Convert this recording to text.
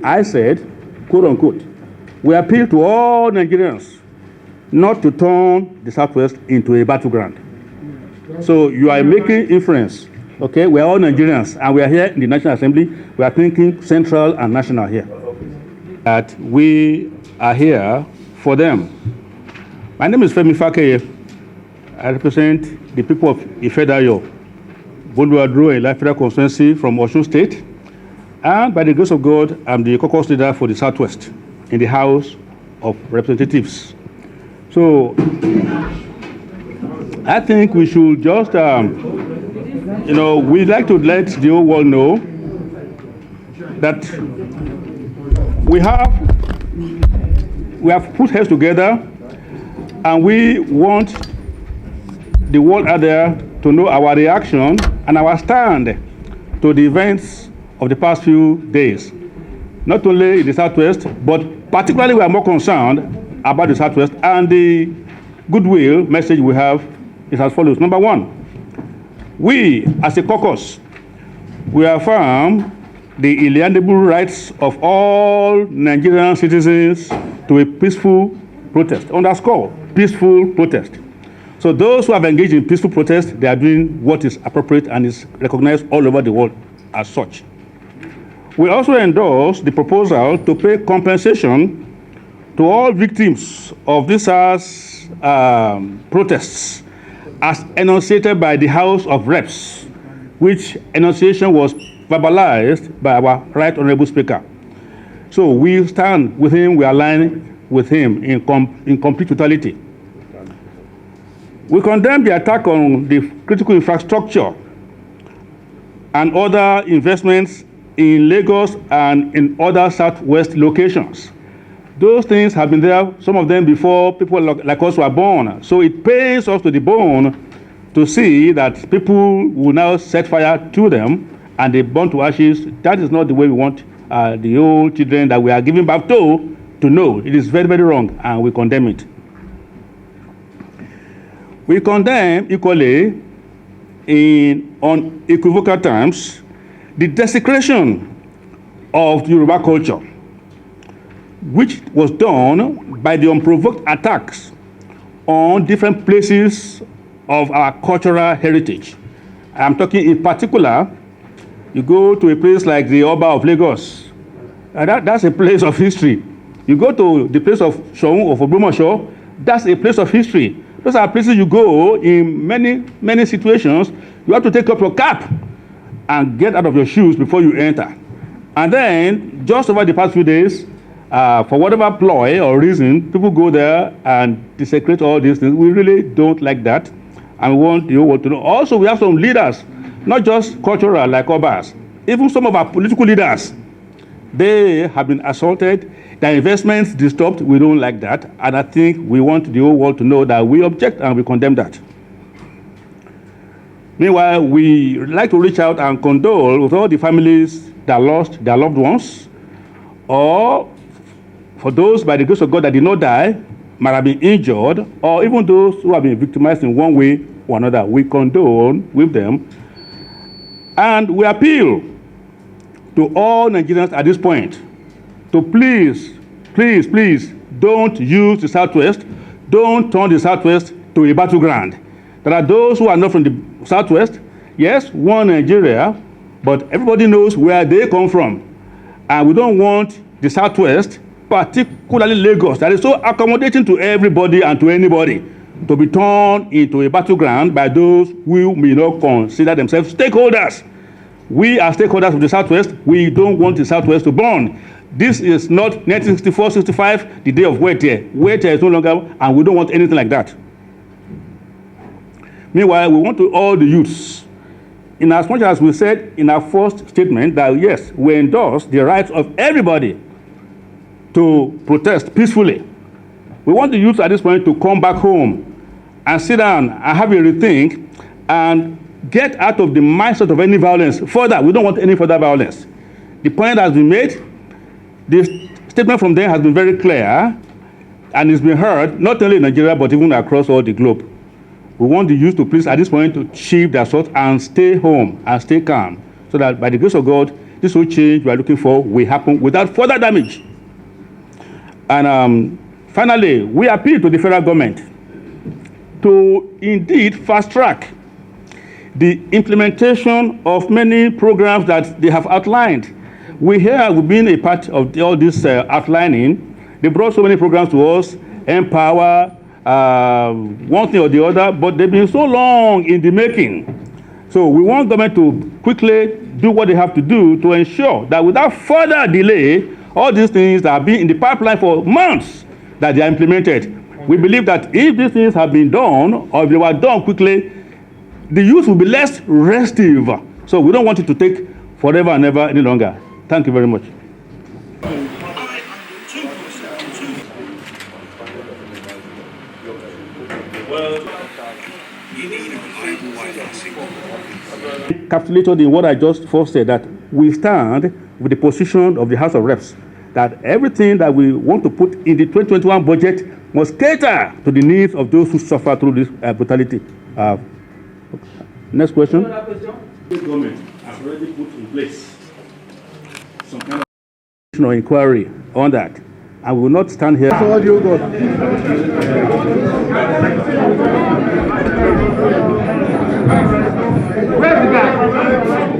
I said, quote unquote, we appeal to all Nigerians not to turn the Southwest into a battleground. So you are making inference. Okay, we are all Nigerians, and we are here in the National Assembly. We are thinking central and national here. That we are here for them. My name is Femi Fakeye. I represent the people of Ifedayo, Boluwadro, a federal constituency from Osun State. And by the grace of God, I'm the caucus leader for the Southwest in the House of Representatives. So I think we should just, we'd like to let the whole world know that we have put heads together, and we want the world out there to know our reaction and our stand to the events of the past few days. Not only in the Southwest, but particularly we are more concerned about the Southwest, and the goodwill message we have is as follows. Number one, we as a caucus, we affirm the inalienable rights of all Nigerian citizens to a peaceful protest. Underscore, peaceful protest. So those who have engaged in peaceful protest, they are doing what is appropriate and is recognized all over the world as such. We also endorse the proposal to pay compensation to all victims of this protests as enunciated by the House of Reps, which enunciation was verbalized by our Right Honorable Speaker. So we stand with him, we align with him in complete totality. We condemn the attack on the critical infrastructure and other investments in Lagos and in other Southwest locations. Those things have been there, some of them before people like us were born. So it pains us to the bone to see that people will now set fire to them and they burn to ashes. That is not the way we want the old children that we are giving birth to know. It is very, very wrong, and we condemn it. We condemn equally, in unequivocal terms, the desecration of the Yoruba culture, which was done by the unprovoked attacks on different places of our cultural heritage. I'm talking in particular, you go to a place like the Oba of Lagos, that's a place of history. You go to the place of Shoun of Ogbomoso, that's a place of history. Those are places you go in many, many situations. You have to take up your cap and get out of your shoes before you enter. And then, just over the past few days, for whatever ploy or reason, people go there and desecrate all these things. We really don't like that, and we want you all to know. Also, we have some leaders, not just cultural like Obas, even some of our political leaders, they have been assaulted, their investments disturbed. We don't like that, and I think we want the whole world to know that we object and we condemn that. Meanwhile, we like to reach out and condole with all the families that lost their loved ones, or for those, by the grace of God, that did not die, might have been injured, or even those who have been victimized in one way or another. We condole with them, and we appeal to all Nigerians at this point to please, please, please don't use the Southwest, don't turn the Southwest to a battleground. There are those who are not from the Southwest, yes, one Nigeria, but everybody knows where they come from. And we don't want the Southwest, particularly Lagos, that is so accommodating to everybody and to anybody, to be turned into a battleground by those who may not consider themselves stakeholders. We are stakeholders of the Southwest. We don't want the Southwest to burn. This is not 1964-65, the day of Wete. Wete is no longer, and we don't want anything like that. Meanwhile, we want to all the youths, in as much as we said in our first statement that yes, we endorse the rights of everybody to protest peacefully. We want the youth at this point to come back home and sit down and have a rethink and get out of the mindset of any violence further. We don't want any further violence. The point has been made. The statement from them has been very clear, and it's been heard not only in Nigeria but even across all the globe. We want the youth to please at this point to achieve their thoughts and stay home and stay calm, so that by the grace of God, this whole change we are looking for will happen without further damage. And finally, we appeal to the federal government to indeed fast-track the implementation of many programs that they have outlined. We've been a part of all this outlining. They brought so many programs to us, Empower, one thing or the other, but they've been so long in the making. So we want government to quickly do what they have to do to ensure that without further delay, all these things that have been in the pipeline for months, that they are implemented. We believe that if these things have been done, or if they were done quickly, the youth will be less restive. So we don't want it to take forever and ever any longer. Thank you very much. Encapsulated in what I just first said, that we stand with the position of the House of Reps, that everything that we want to put in the 2021 budget must cater to the needs of those who suffer through this brutality. Next question. The government has already put in place some kind of inquiry on that. I will not stand here. So what do you got? Where's the guy?